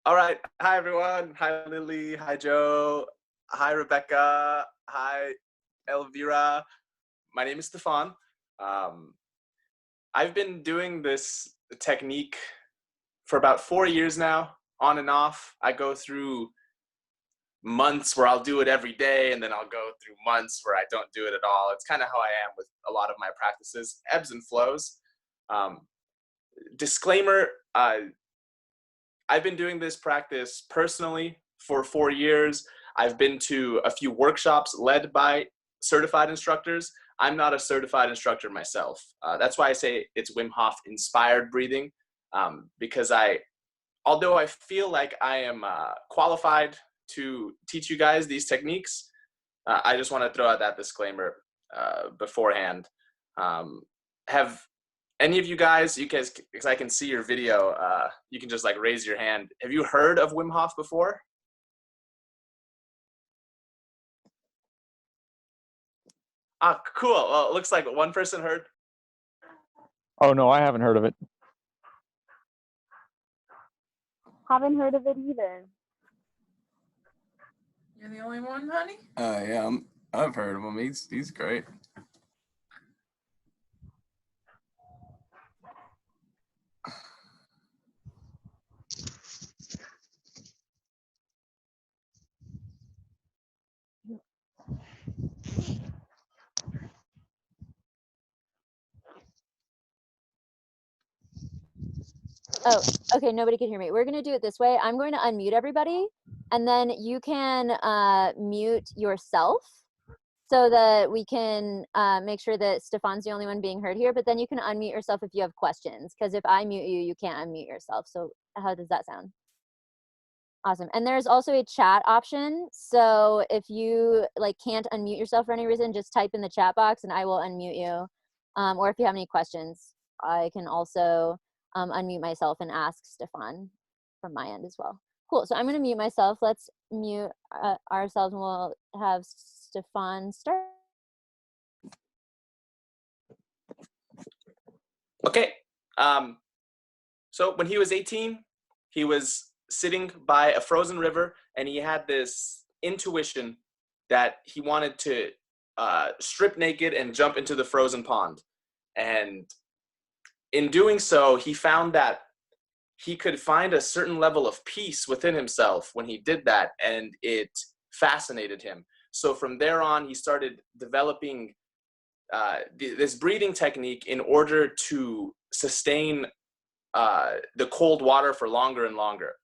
All right. Hi, everyone. Hi, Lily. Hi, Joe. Hi, Rebecca. Hi, Elvira. My name is Stefan. Um, I've been doing this technique for about 4 years now, on and off. I go through months where I'll do it every day, and then I'll go through months where I don't do it at all. It's kind of how I am with a lot of my practices, ebbs and flows. Um, Disclaimer, I've been doing this practice personally for 4 years. I've been to a few workshops led by certified instructors. I'm not a certified instructor myself. That's why I say it's Wim Hof Inspired Breathing, because although I feel like I am qualified to teach you guys these techniques, I just want to throw out that disclaimer beforehand. Have any of you guys, because I can see your video, you can just like raise your hand. Have you heard of Wim Hof before? Ah, cool. Well, it looks like one person heard. Oh, no, I haven't heard of it. Haven't heard of it either. You're the only one, honey? Yeah, I've heard of him. He's great. Oh, okay, nobody can hear me. We're going to do it this way. I'm going to unmute everybody, and then you can mute yourself so that we can make sure that Stefan's the only one being heard here, but then you can unmute yourself if you have questions, because if I mute you, you can't unmute yourself. So how does that sound? Awesome. And there's also a chat option. So if you can't unmute yourself for any reason, just type in the chat box and I will unmute you. Or if you have any questions, I can also unmute myself and ask Stefan from my end as well. Cool. So I'm going to mute myself. Let's mute ourselves and we'll have Stefan start. Okay. So when he was 18, he was sitting by a frozen river, and he had this intuition that he wanted to strip naked and jump into the frozen pond. And in doing so, he found that he could find a certain level of peace within himself when he did that, and it fascinated him. So from there on, he started developing this breathing technique in order to sustain the cold water for longer and longer.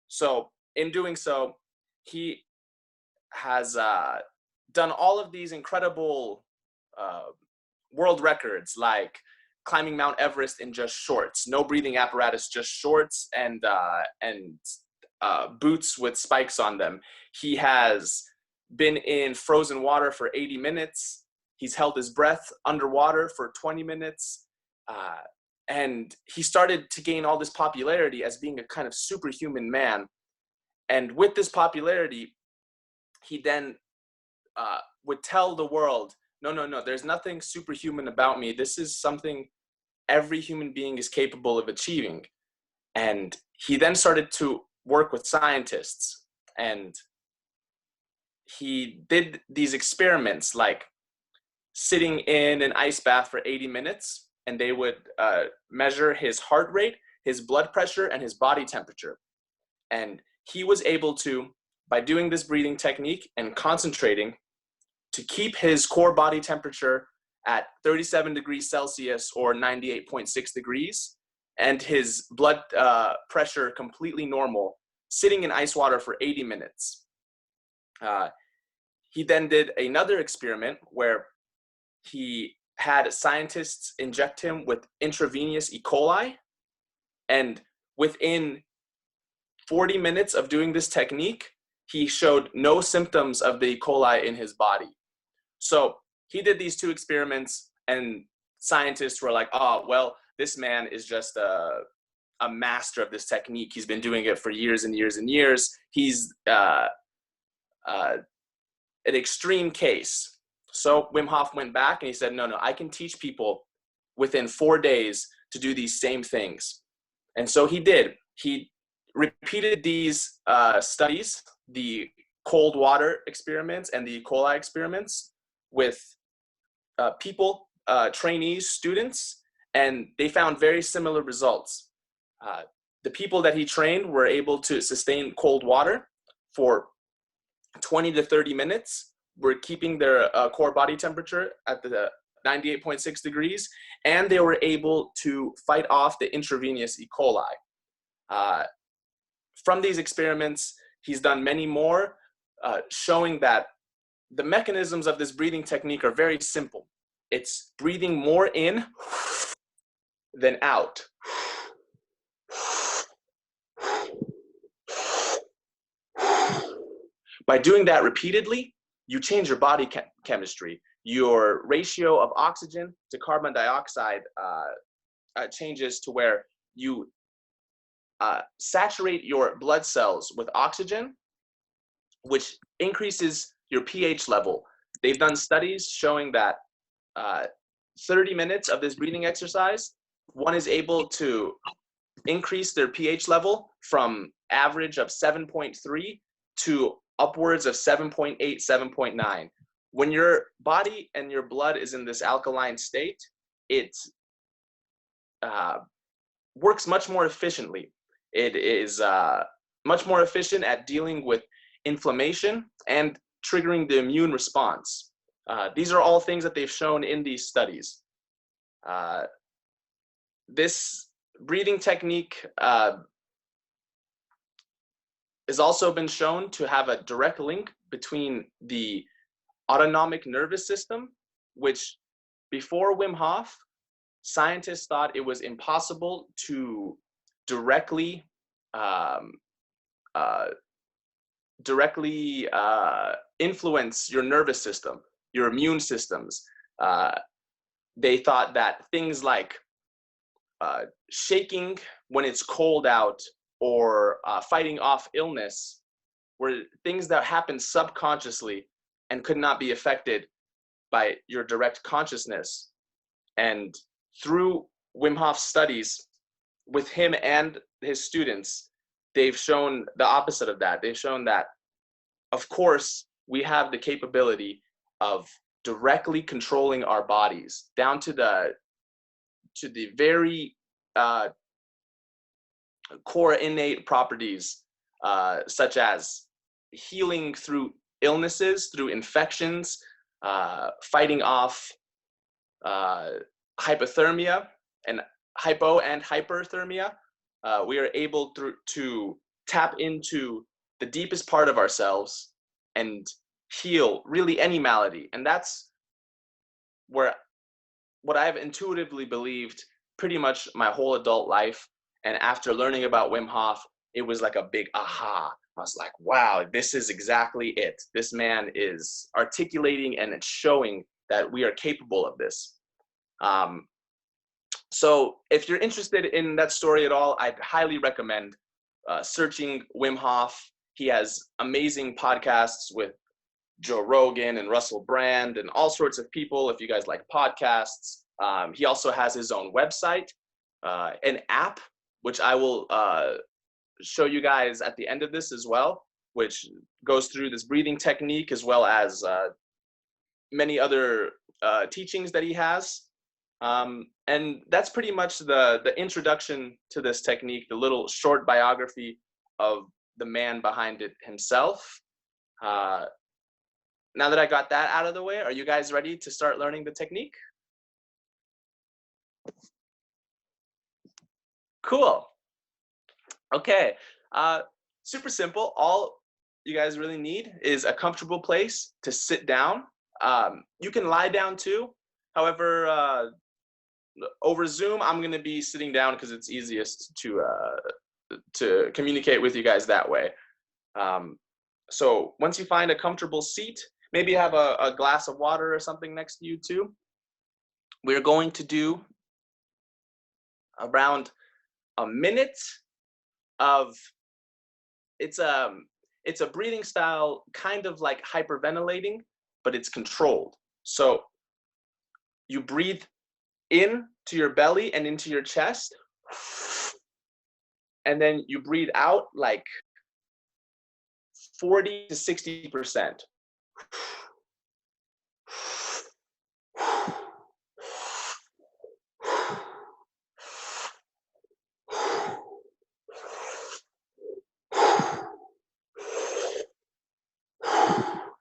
So in doing so, he has done all of these incredible world records, like climbing Mt Everest in just shorts, no breathing apparatus, just shorts and boots with spikes on them. He has been in frozen water for 80 minutes. He's held his breath underwater for 20 minutes. And he started to gain all this popularity as being a kind of superhuman man. And with this popularity, he then would tell the world, no, there's nothing superhuman about me. This is something every human being is capable of achieving. And he then started to work with scientists. And he did these experiments like sitting in an ice bath for 80 minutes, and they would measure his heart rate, his blood pressure, and his body temperature. And he was able to, by doing this breathing technique and concentrating, to keep his core body temperature at 37 degrees Celsius or 98.6 degrees, and his blood pressure completely normal, sitting in ice water for 80 minutes. He then did another experiment where he had scientists inject him with intravenous E.Coli, and within 40 minutes of doing this technique, he showed no symptoms of the E.Coli in his body. So he did these two experiments, and scientists were like, oh, well, this man is just a master of this technique. He's been doing it for years and years and years. He's an extreme case. So Wim Hof went back and he said, no, I can teach people within 4 days to do these same things. And so he did. He repeated these studies, the cold water experiments and the E.Coli experiments, with people, trainees, students, and they found very similar results. The people that he trained were able to sustain cold water for 20 to 30 minutes, were keeping their core body temperature at the 98.6 degrees, and they were able to fight off the intravenous E.Coli. From these experiments, he's done many more, showing that the mechanisms of this breathing technique are very simple. It's breathing more in than out. By doing that repeatedly, you change your body chemistry. Your ratio of oxygen to carbon dioxide changes to where you saturate your blood cells with oxygen, which increases your pH level. They've done studies showing that 30 minutes of this breathing exercise, one is able to increase their pH level from average of 7.3 to upwards of 7.8, 7.9. When your body and your blood is in this alkaline state, it works much more efficiently. It is much more efficient at dealing with inflammation and triggering the immune response. These are all things that they've shown in these studies. This breathing technique has also been shown to have a direct link between the autonomic nervous system, which before Wim Hof, scientists thought it was impossible to directly influence your nervous system, your immune systems. They thought that things like shaking when it's cold out, or fighting off illness, were things that happen subconsciously and could not be affected by your direct consciousness. And through Wim Hof's studies with him and his students, they've shown the opposite of that. They've shown that, of course, we have the capability of directly controlling our bodies down to the very core innate properties, such as healing through illnesses, through infections, fighting off hypothermia and hypo and hyperthermia. We are able to tap into the deepest part of ourselves and heal really any malady. And that's where what I've intuitively believed pretty much my whole adult life. And after learning about Wim Hof, it was like a big aha. I was like, wow, this is exactly it. This man is articulating and it's showing that we are capable of this. So if you're interested in that story at all, I'd highly recommend searching Wim Hof. He has amazing podcasts with Joe Rogan and Russell Brand and all sorts of people, if you guys like podcasts. He also has his own website, an app, which I will show you guys at the end of this as well, which goes through this breathing technique as well as many other teachings that he has. And that's pretty much the introduction to this technique, the little short biography of the man behind it himself. Now that I got that out of the way, are you guys ready to start learning the technique? Cool. Okay. Super simple. All you guys really need is a comfortable place to sit down. You can lie down too. However, over Zoom, I'm going to be sitting down because it's easiest to communicate with you guys that way. So once you find a comfortable seat, maybe have a glass of water or something next to you too. We're going to do around a minute of, it's a breathing style kind of like hyperventilating, but it's controlled. So you breathe in to your belly and into your chest, and then you breathe out like 40 to 60%.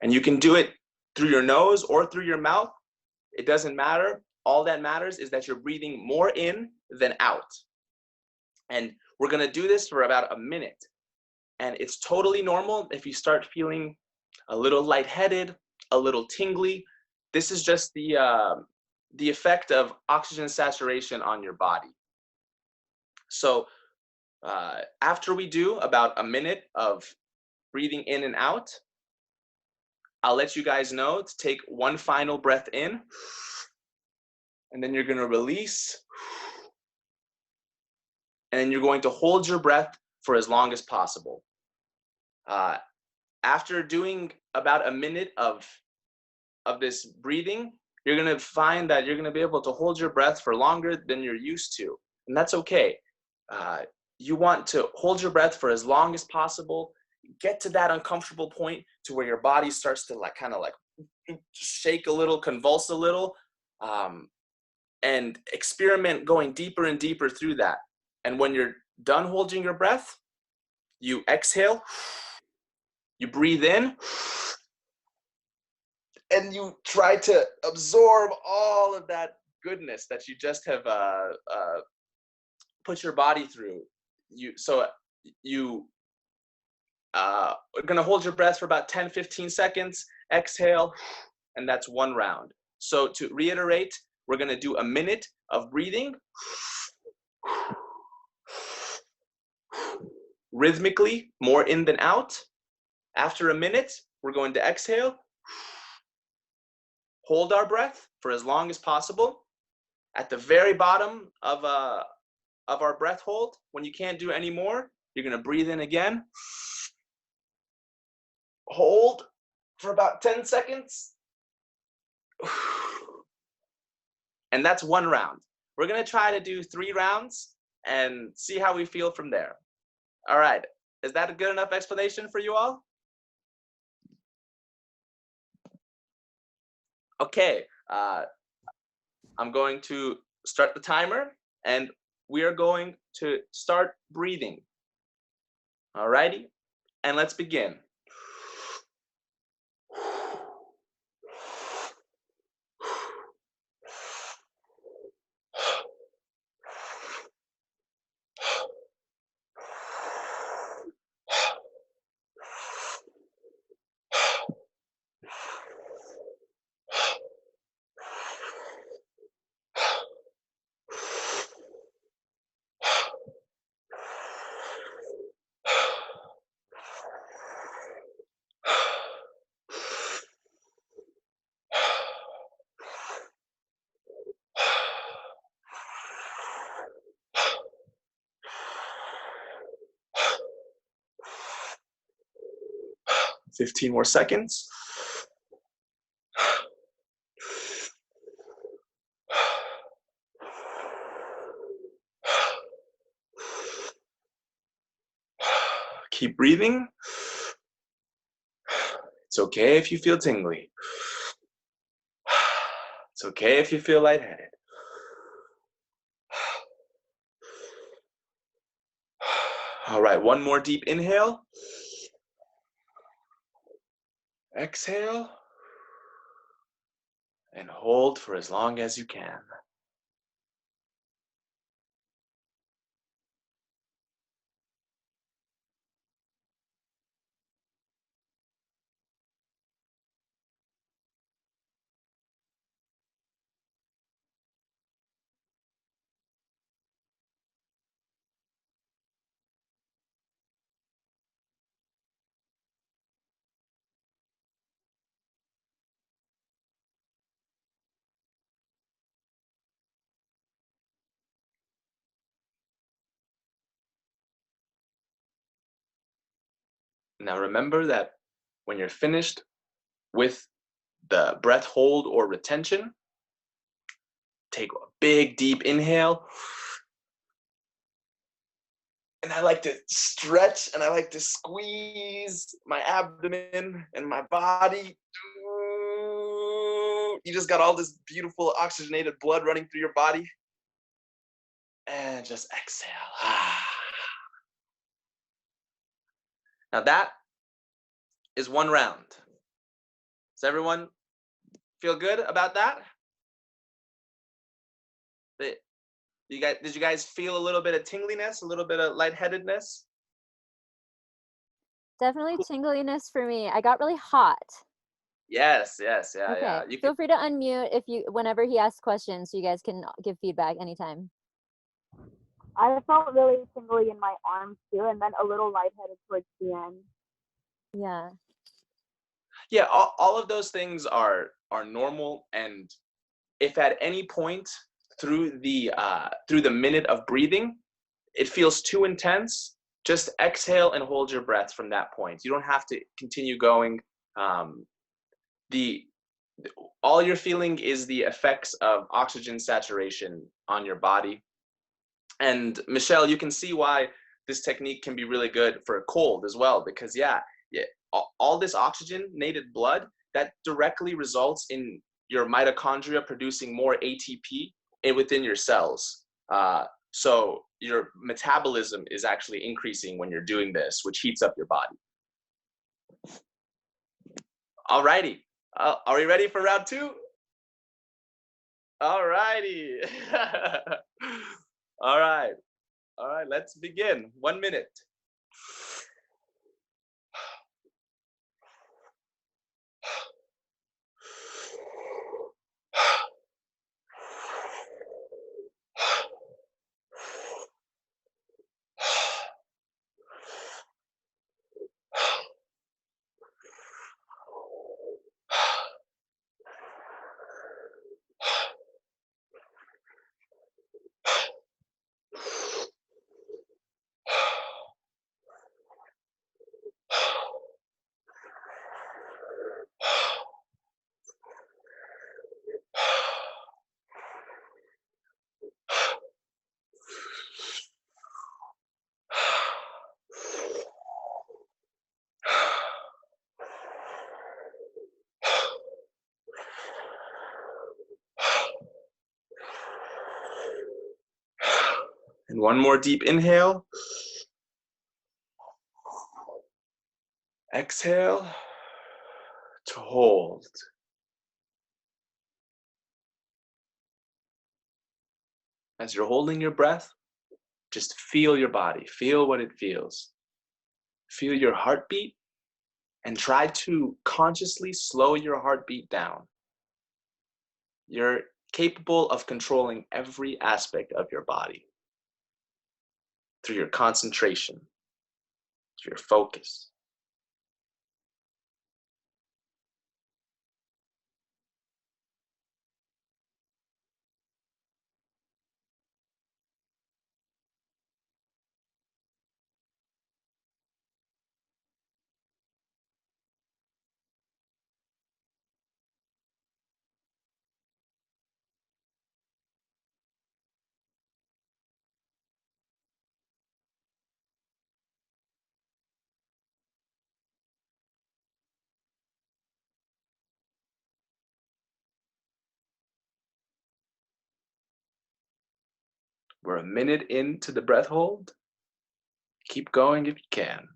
And you can do it through your nose or through your mouth. It doesn't matter. All that matters is that you're breathing more in than out. And we're going to do this for about a minute. And it's totally normal if you start feeling a little lightheaded, a little tingly. This is just the effect of oxygen saturation on your body. So after we do about a minute of breathing in and out, I'll let you guys know to take one final breath in, and then you're going to release, and then you're going to hold your breath for as long as possible. After doing about a minute of this breathing, you're going to find that you're going to be able to hold your breath for longer than you're used to, and that's okay. You want to hold your breath for as long as possible. Get to that uncomfortable point to where your body starts to like kind of like shake a little, convulse a little, and experiment going deeper and deeper through that. And when you're done holding your breath, you exhale, you breathe in, and you try to absorb all of that goodness that you just have put your body through. We're gonna hold your breath for about 10-15 seconds, exhale, and that's one round. So to reiterate, we're gonna do a minute of breathing rhythmically, more in than out. After a minute, we're going to exhale, hold our breath for as long as possible. At the very bottom of our breath hold, when you can't do any more, you're gonna breathe in again, hold for about 10 seconds, and that's one round. We're gonna try to do 3 rounds and see how we feel from there. All right, is that a good enough explanation for you all? Okay, I'm going to start the timer, and we are going to start breathing. All righty, and let's begin. Fifteen more seconds. Keep breathing. It's okay if you feel tingly. It's okay if you feel lightheaded. All right, one more deep inhale. Exhale. And hold for as long as you can. Now remember that when you're finished with the breath hold or retention, take a big deep inhale And I like to stretch and I like to squeeze my abdomen and my body. You just got all this beautiful oxygenated blood running through your body. And just exhale. Now that is one round. Does everyone feel good about that? Did you guys feel a little bit of tingliness, a little bit of lightheadedness? Definitely tingliness for me. I got really hot. Yes, yeah. Okay. You Feel free to unmute whenever he asks questions, so you guys can give feedback anytime. I felt really tingly in my arms too, and then a little lightheaded towards the end. Yeah. Yeah, all of those things are normal, and if at any point through the minute of breathing it feels too intense, just exhale and hold your breath from that point. You don't have to continue going. All you're feeling is the effects of oxygen saturation on your body. And Michelle, you can see why this technique can be really good for a cold as well, because all this oxygenated blood, that directly results in your mitochondria producing more ATP within your cells. So your metabolism is actually increasing when you're doing this, which heats up your body. All righty. Are we ready for round two? All righty. All right, let's begin. 1 minute. And one more deep inhale. Exhale to hold. As you're holding your breath, just feel your body, feel what it feels. Feel your heartbeat and try to consciously slow your heartbeat down. You're capable of controlling every aspect of your body through your concentration, through your focus. We're a minute into the breath hold. Keep going if you can.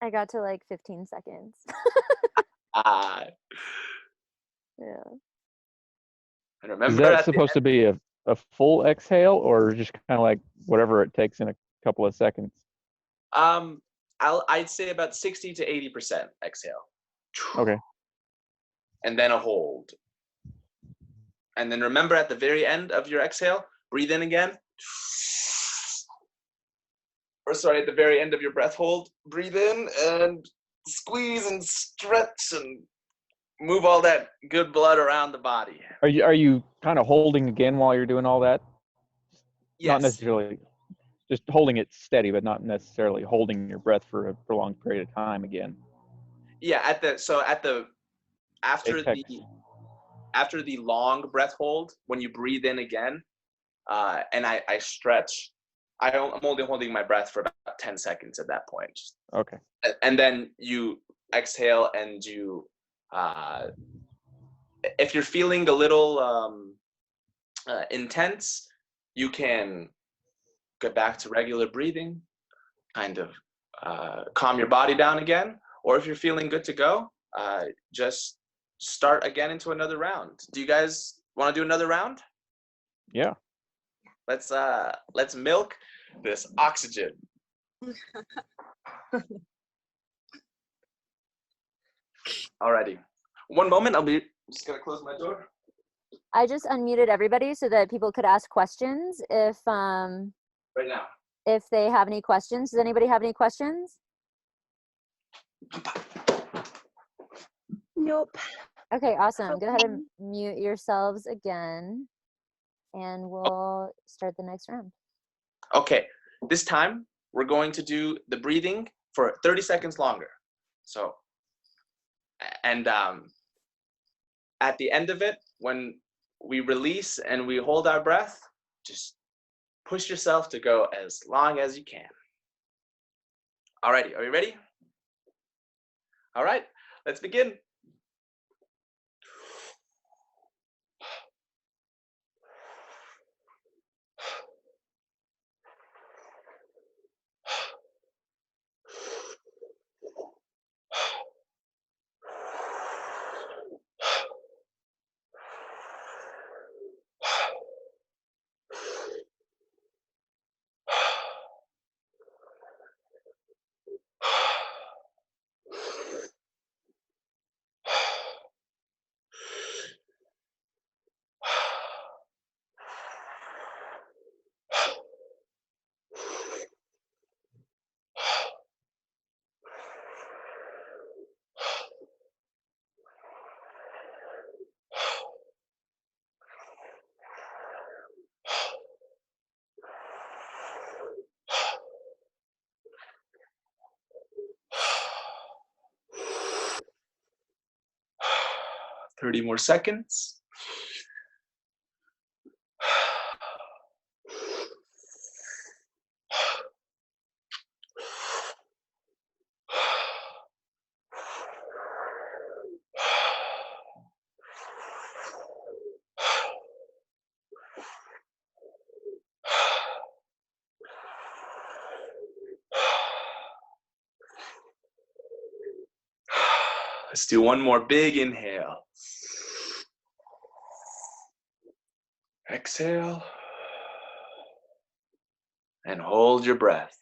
I got to like 15 seconds. Ah. Yeah. And Is remember, that supposed to be a full exhale, or just kind of like whatever it takes in a couple of seconds? I'd say about 60 to 80% exhale. Okay. And then a hold. And then remember, at the very end of your exhale, breathe in again. Or sorry, at the very end of your breath hold, breathe in and squeeze and stretch and move all that good blood around the body. Are you kind of holding again while you're doing all that? Yes. Not necessarily just holding it steady, but not necessarily holding your breath for a prolonged period of time again. Yeah, after Apex. after the long breath hold, when you breathe in again, and I stretch, I'm only holding my breath for about 10 seconds at that point. Okay. And then you exhale, and you, if you're feeling a little intense, you can get back to regular breathing, kind of calm your body down again. Or if you're feeling good to go, just start again into another round. Do you guys want to do another round? Yeah. Let's milk this oxygen. Alrighty. One moment, I'll be just gonna close my door. I just unmuted everybody so that people could ask questions if Right now. if they have any questions. Does anybody have any questions? Nope. Okay, awesome. Go ahead and mute yourselves again, and we'll start the next round. Okay, this time we're going to do the breathing for 30 seconds longer. So, and at the end of it, when we release and we hold our breath, just push yourself to go as long as you can. Alrighty, are you ready? All right, let's begin. Thirty more seconds. Let's do one more big inhale. Exhale. And hold your breath.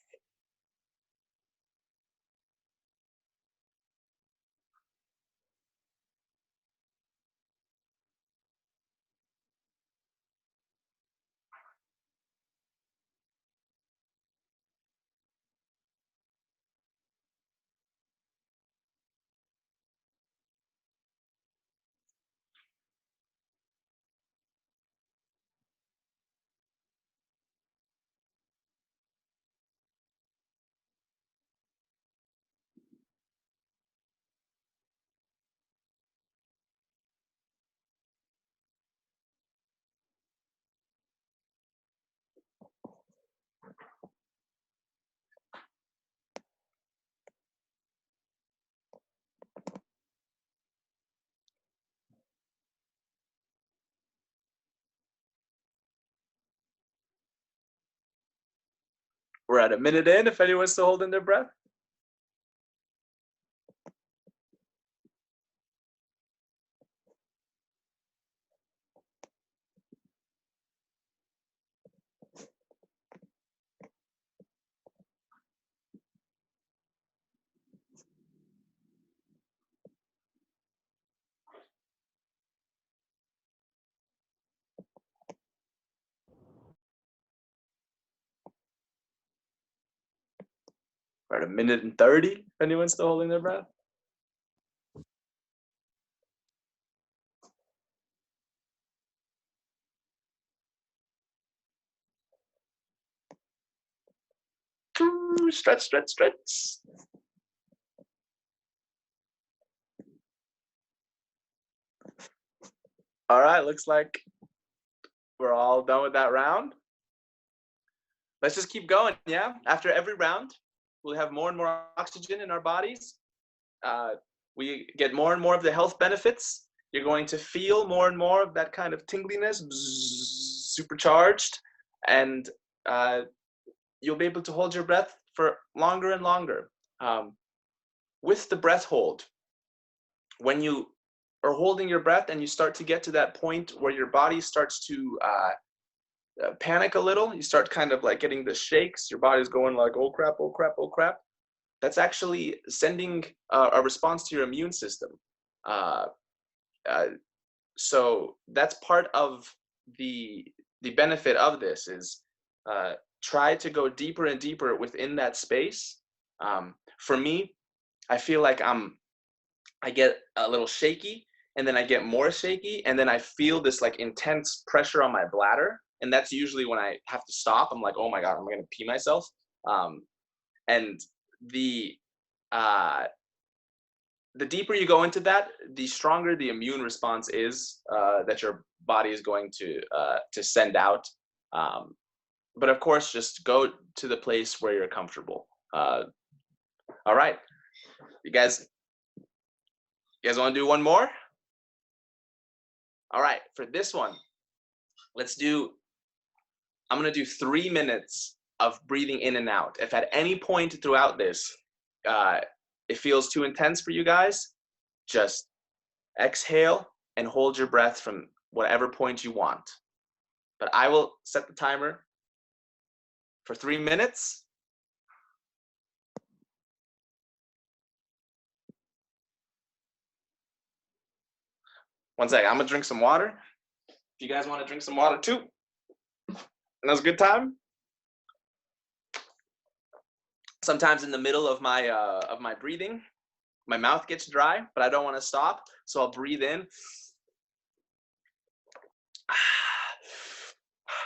We're at a minute in, if anyone's still holding their breath. We're at a minute and 30, if anyone's still holding their breath. Stretch, stretch, stretch. All right, looks like we're all done with that round. Let's just keep going, yeah? After every round, we'll have more and more oxygen in our bodies. We get more and more of the health benefits. You're going to feel more and more of that kind of tingliness, supercharged, and you'll be able to hold your breath for longer and longer. With the breath hold, when you are holding your breath and you start to get to that point where your body starts to panic a little, you start kind of like getting the shakes, your body's going like, oh crap, oh crap, oh crap. That's actually sending a response to your immune system. So that's part of the benefit of this is try to go deeper and deeper within that space. For me, I feel like I get a little shaky, and then I get more shaky, and then I feel this like intense pressure on my bladder, and that's usually when I have to stop. I'm like, oh my god, I'm gonna pee myself. And the deeper you go into that, the stronger the immune response is that your body is going to send out. But of course, just go to the place where you're comfortable. All right, you guys want to do one more? All right, for this one, I'm going to do 3 minutes of breathing in and out. If at any point throughout this, it feels too intense for you guys, just exhale and hold your breath from whatever point you want. But I will set the timer for 3 minutes. One second, I'm gonna drink some water. If you guys want to drink some water too, and that's a good time. Sometimes in the middle of my breathing, my mouth gets dry, but I don't want to stop, so I'll breathe in.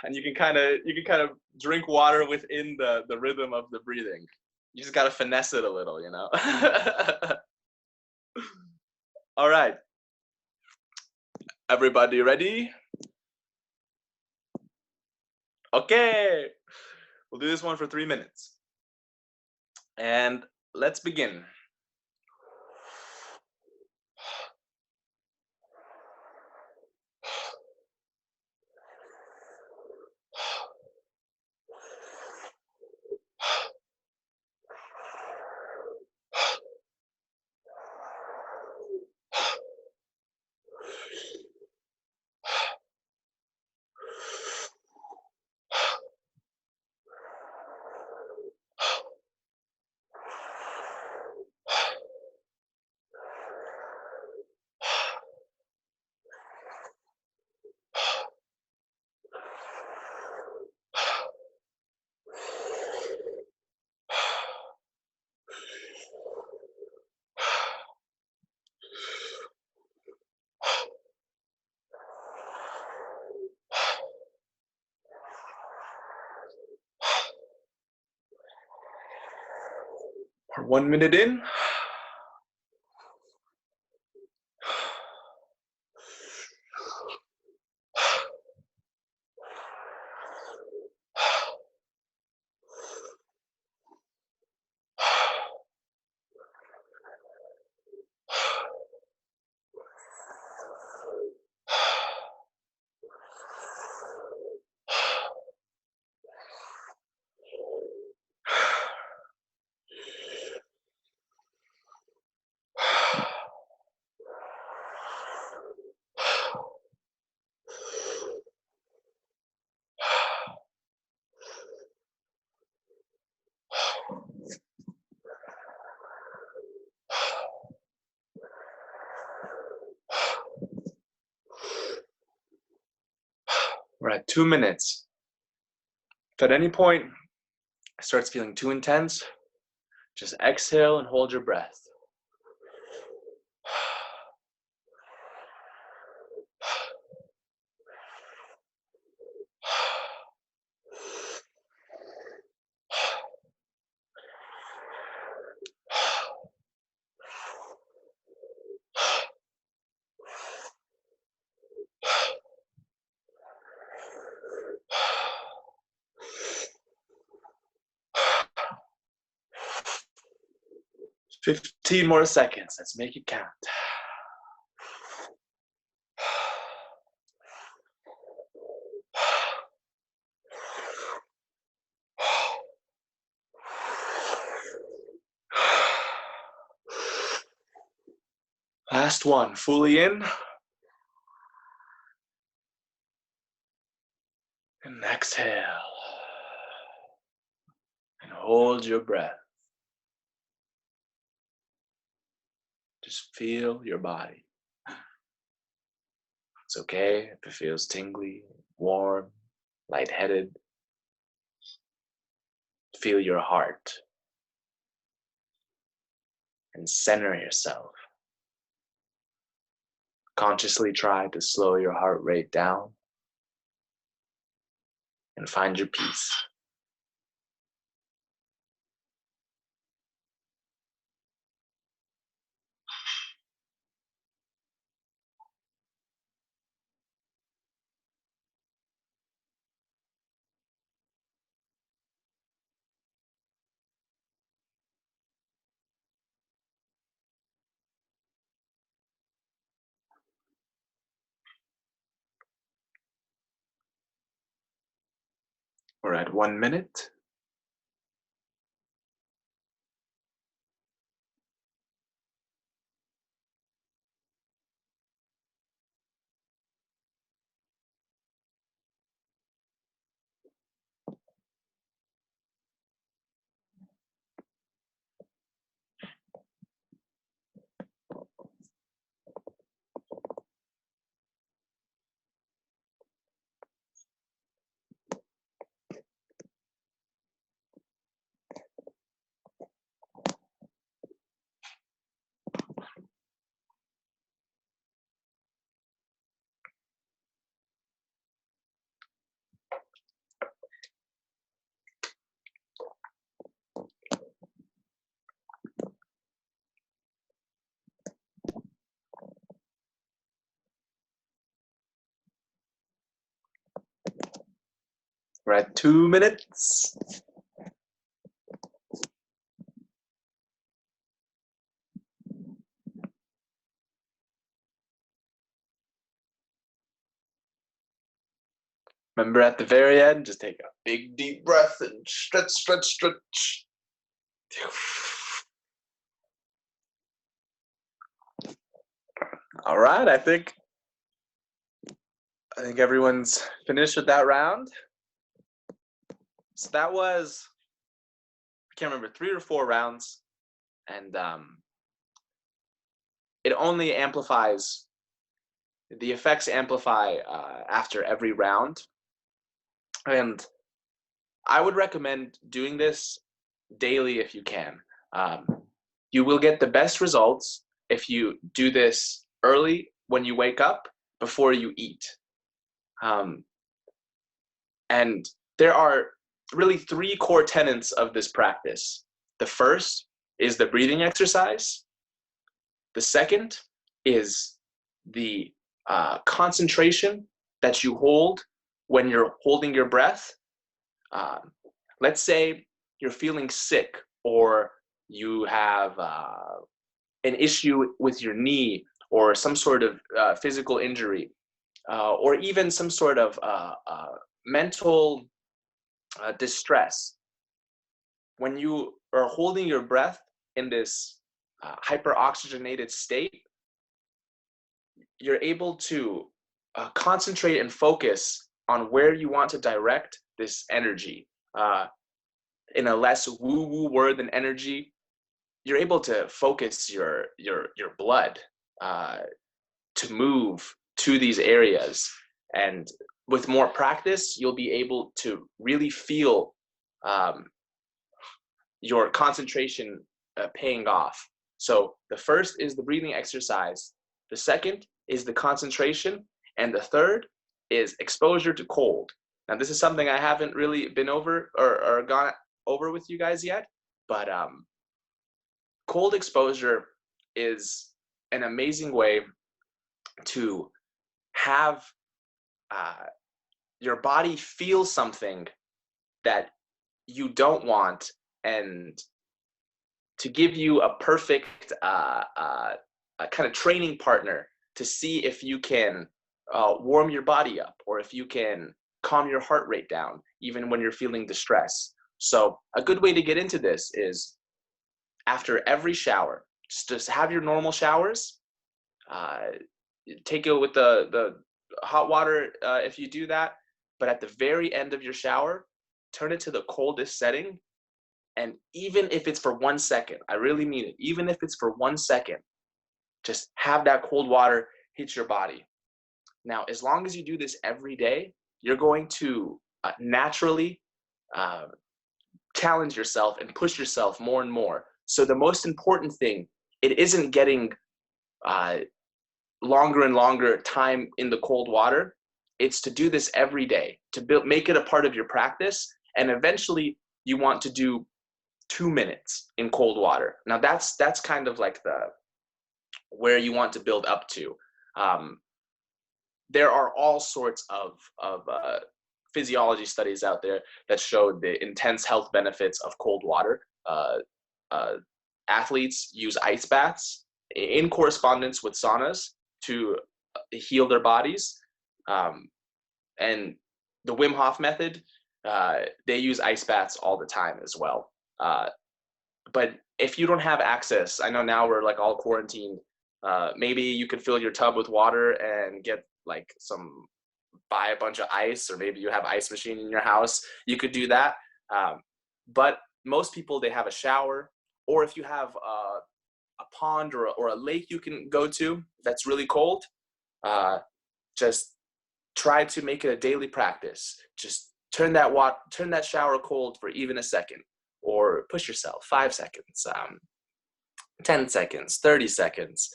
And you can kind of drink water within the rhythm of the breathing. You just gotta finesse it a little, you know. All right, everybody ready? Okay, we'll do this one for 3 minutes, and let's begin. We're 1 minute in. We're at 2 minutes. If at any point it starts feeling too intense, just exhale and hold your breath. 15 more seconds. Let's make it count. Last one, fully in. And exhale. And hold your breath. Just feel your body. It's okay if it feels tingly, warm, lightheaded. Feel your heart. And center yourself. Consciously try to slow your heart rate down and find your peace. We're at 1 minute. We're at 2 minutes. Remember at the very end, just take a big deep breath and stretch, stretch, stretch. All right, I think everyone's finished with that round. So that was, I can't remember, 3 or 4 rounds, and it only amplifies. The effects amplify after every round, and I would recommend doing this daily if you can. You will get the best results if you do this early when you wake up before you eat. And there are really 3 core tenets of this practice. The first is the breathing exercise. The second is the concentration that you hold when you're holding your breath. Let's say you're feeling sick, or you have an issue with your knee, or some sort of physical injury, or even some sort of mental distress. When you are holding your breath in this hyperoxygenated state, you're able to concentrate and focus on where you want to direct this energy. In a less woo-woo word than energy, you're able to focus your blood to move to these areas. And with more practice, you'll be able to really feel your concentration paying off. So the first is the breathing exercise. The second is the concentration. And the third is exposure to cold. Now, this is something I haven't really been over or gone over with you guys yet, but cold exposure is an amazing way to have your body feel something that you don't want, and to give you a perfect kind of training partner to see if you can warm your body up, or if you can calm your heart rate down, even when you're feeling distress. So a good way to get into this is after every shower, just have your normal showers. Take it with the hot water if you do that. But at the very end of your shower, turn it to the coldest setting. And even if it's for 1 second, I really mean it, even if it's for 1 second, just have that cold water hit your body. Now, as long as you do this every day, you're going to naturally challenge yourself and push yourself more and more. So the most important thing, it isn't getting longer and longer time in the cold water. It's to do this every day, to make it a part of your practice. And eventually you want to do 2 minutes in cold water. Now that's kind of like where you want to build up to. There are all sorts of physiology studies out there that show the intense health benefits of cold water. Athletes use ice baths in correspondence with saunas to heal their bodies. And the Wim Hof method, they use ice baths all the time as well. But if you don't have access, I know now we're like all quarantined, maybe you could fill your tub with water and buy a bunch of ice, or maybe you have ice machine in your house. You could do that. But most people, they have a shower, or if you have a pond or a lake you can go to that's really cold, just try to make it a daily practice. Just turn that shower cold for even a second, or push yourself 5 seconds, 10 seconds, 30 seconds.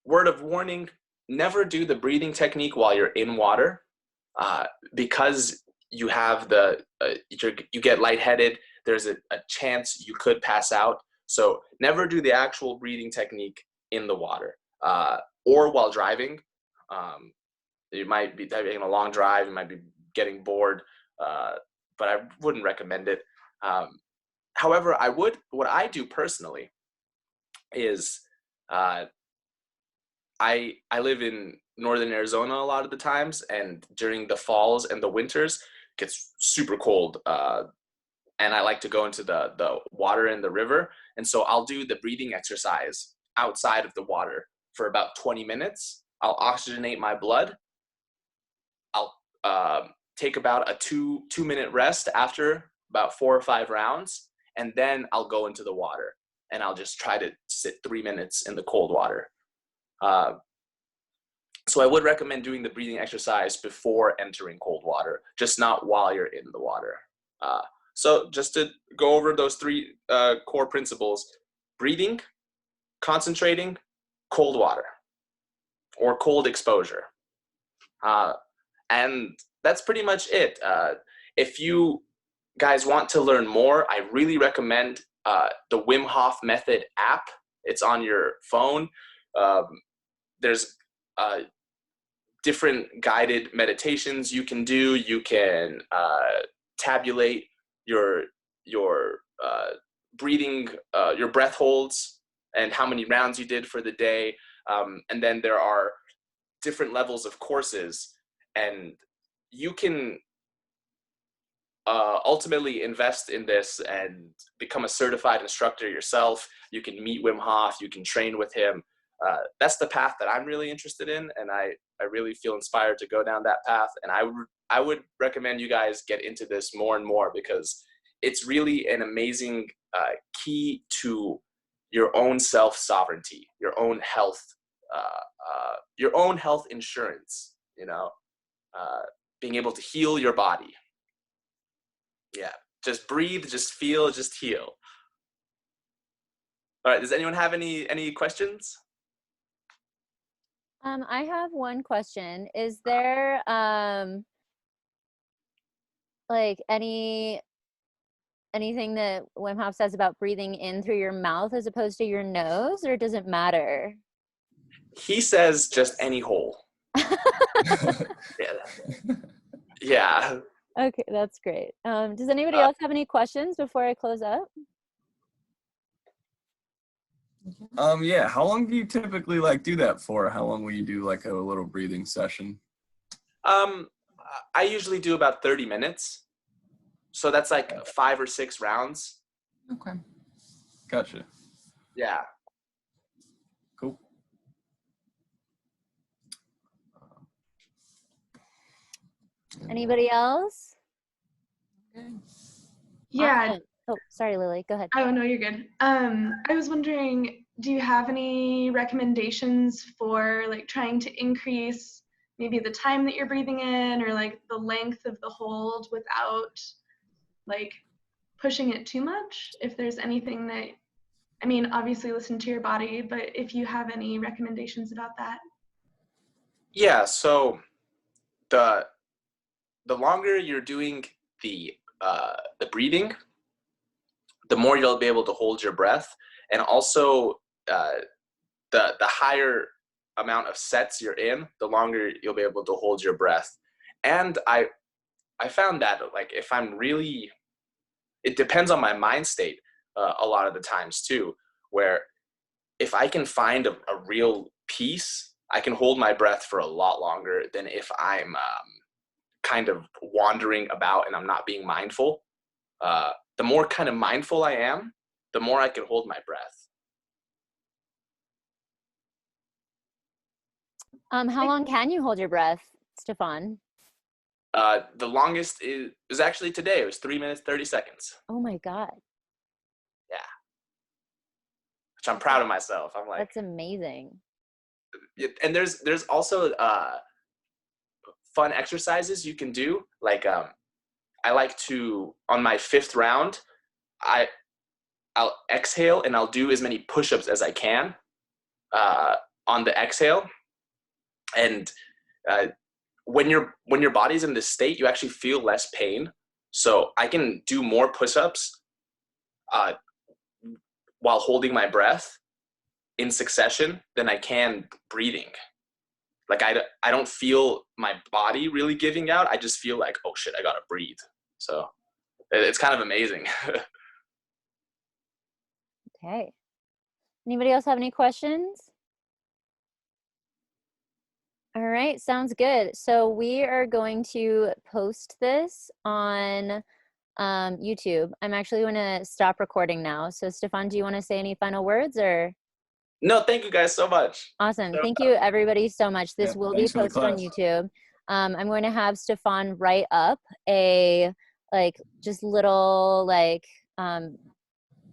Word of warning, never do the breathing technique while you're in water, because you have you get lightheaded. There's a chance you could pass out. So never do the actual breathing technique in the water, or while driving. You might be having a long drive, you might be getting bored, but I wouldn't recommend it. However, what I do personally is, I live in northern Arizona a lot of the times, and during the falls and the winters, it gets super cold. And I like to go into the water in the river. And so I'll do the breathing exercise outside of the water for about 20 minutes. I'll oxygenate my blood. I'll take about a two minute rest after about 4 or 5 rounds. And then I'll go into the water, and I'll just try to sit 3 minutes in the cold water. So I would recommend doing the breathing exercise before entering cold water, just not while you're in the water. So just to go over those 3 core principles: breathing, concentrating, cold water, or cold exposure. And that's pretty much it. If you guys want to learn more, I really recommend the Wim Hof Method app. It's on your phone. There's different guided meditations you can do. You can tabulate your breathing, your breath holds, and how many rounds you did for the day. And then there are different levels of courses, and you can ultimately invest in this and become a certified instructor yourself. You can meet Wim Hof, you can train with him. That's the path that I'm really interested in, and I really feel inspired to go down that path. And I would recommend you guys get into this more and more, because it's really an amazing key to your own self-sovereignty, your own health insurance, being able to heal your body. Yeah, just breathe, just feel, just heal. All right, does anyone have any questions? I have one question. Is there like anything that Wim Hof says about breathing in through your mouth as opposed to your nose, or does it matter? He says just any hole. Yeah. Okay, that's great. Does anybody else have any questions before I close up? Yeah. How long do you typically like do that for? How long will you do like a little breathing session? I usually do about 30 minutes. So that's like 5 or 6 rounds. Okay. Gotcha. Yeah. Cool. Anybody else? Yeah. Awesome. Oh, sorry, Lily. Go ahead. Oh, no, you're good. I was wondering, do you have any recommendations for like trying to increase maybe the time that you're breathing in, or like the length of the hold without like pushing it too much? If there's anything that, I mean, obviously listen to your body, but if you have any recommendations about that. Yeah, so the longer you're doing the breathing, the more you'll be able to hold your breath, and also the higher amount of sets you're in, the longer you'll be able to hold your breath. And I found that like if I'm really, it depends on my mind state a lot of the times too, where if I can find a real peace, I can hold my breath for a lot longer than if I'm kind of wandering about and I'm not being mindful. The more kind of mindful I am, the more I can hold my breath. How long can you hold your breath, Stefan? The longest is actually today. It was 3 minutes, 30 seconds. Oh my God. Yeah. Which I'm proud of myself. I'm like, that's amazing. And there's also fun exercises you can do. Like I like to, on my 5th round, I'll exhale and I'll do as many push-ups as I can on the exhale. And when your body's in this state, you actually feel less pain. So I can do more push-ups while holding my breath in succession than I can breathing. Like I don't feel my body really giving out. I just feel like, oh shit, I gotta breathe. So it's kind of amazing. Okay. Anybody else have any questions? All right, sounds good. So we are going to post this on YouTube. I'm actually going to stop recording now. So Stefan, do you want to say any final words or? No, thank you guys so much. Awesome. Thank you everybody so much. This will be posted on class. YouTube. I'm going to have Stefan write up a like just little like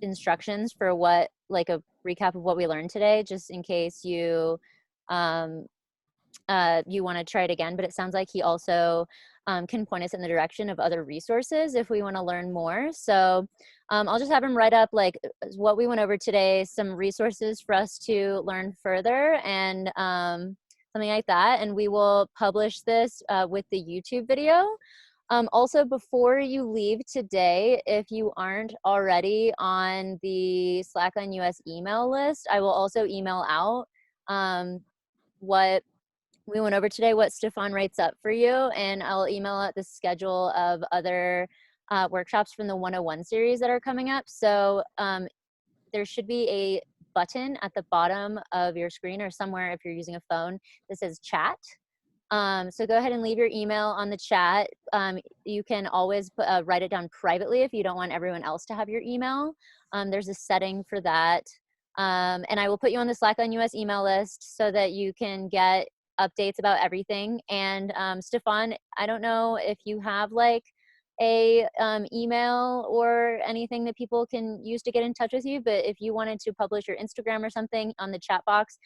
instructions for what, like a recap of what we learned today, just in case you you want to try it again. But it sounds like he also can point us in the direction of other resources if we want to learn more. So I'll just have him write up like what we went over today, some resources for us to learn further, and something like that. And we will publish this with the YouTube video. Also, before you leave today, if you aren't already on the Slackline US email list, I will also email out what we went over today, what Stefan writes up for you, and I'll email out the schedule of other workshops from the 101 series that are coming up. So there should be a button at the bottom of your screen or somewhere if you're using a phone that says chat. So go ahead and leave your email on the chat. You can always write it down privately if you don't want everyone else to have your email. There's a setting for that. And I will put you on the Slackline US email list so that you can get updates about everything. And Stefan, I don't know if you have like a email or anything that people can use to get in touch with you, but if you wanted to publish your Instagram or something on the chat box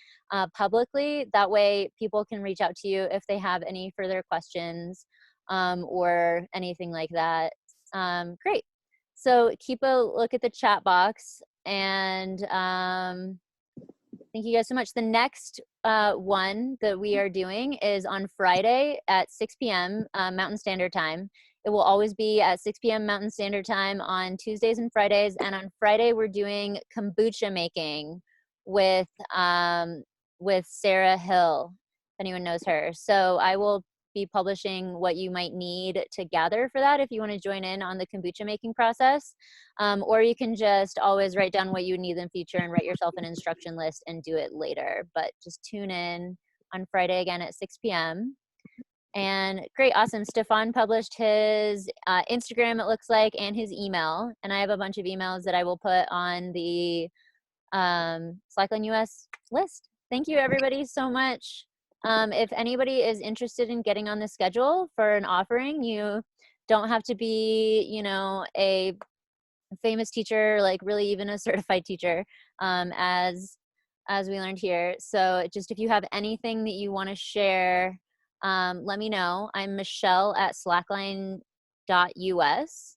publicly, that way people can reach out to you if they have any further questions or anything like that. Great. So keep a look at the chat box, and thank you guys so much. The next one that we are doing is on Friday at 6 p.m. Mountain Standard Time. It will always be at 6 p.m. Mountain Standard Time on Tuesdays and Fridays. And on Friday, we're doing kombucha making with Sarah Hill, if anyone knows her. So I will be publishing what you might need to gather for that if you want to join in on the kombucha making process. Or you can just always write down what you need in the future and write yourself an instruction list and do it later. But just tune in on Friday again at 6 p.m. And great, awesome. Stefan published his Instagram, it looks like, and his email. And I have a bunch of emails that I will put on the Slackline US list. Thank you everybody so much. If anybody is interested in getting on the schedule for an offering, you don't have to be, you know, a famous teacher, like really even a certified teacher, as we learned here. So just if you have anything that you want to share, let me know. I'm michelle@slackline.us.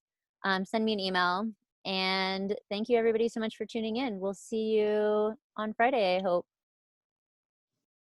Send me an email. And thank you everybody so much for tuning in. We'll see you on Friday, I hope.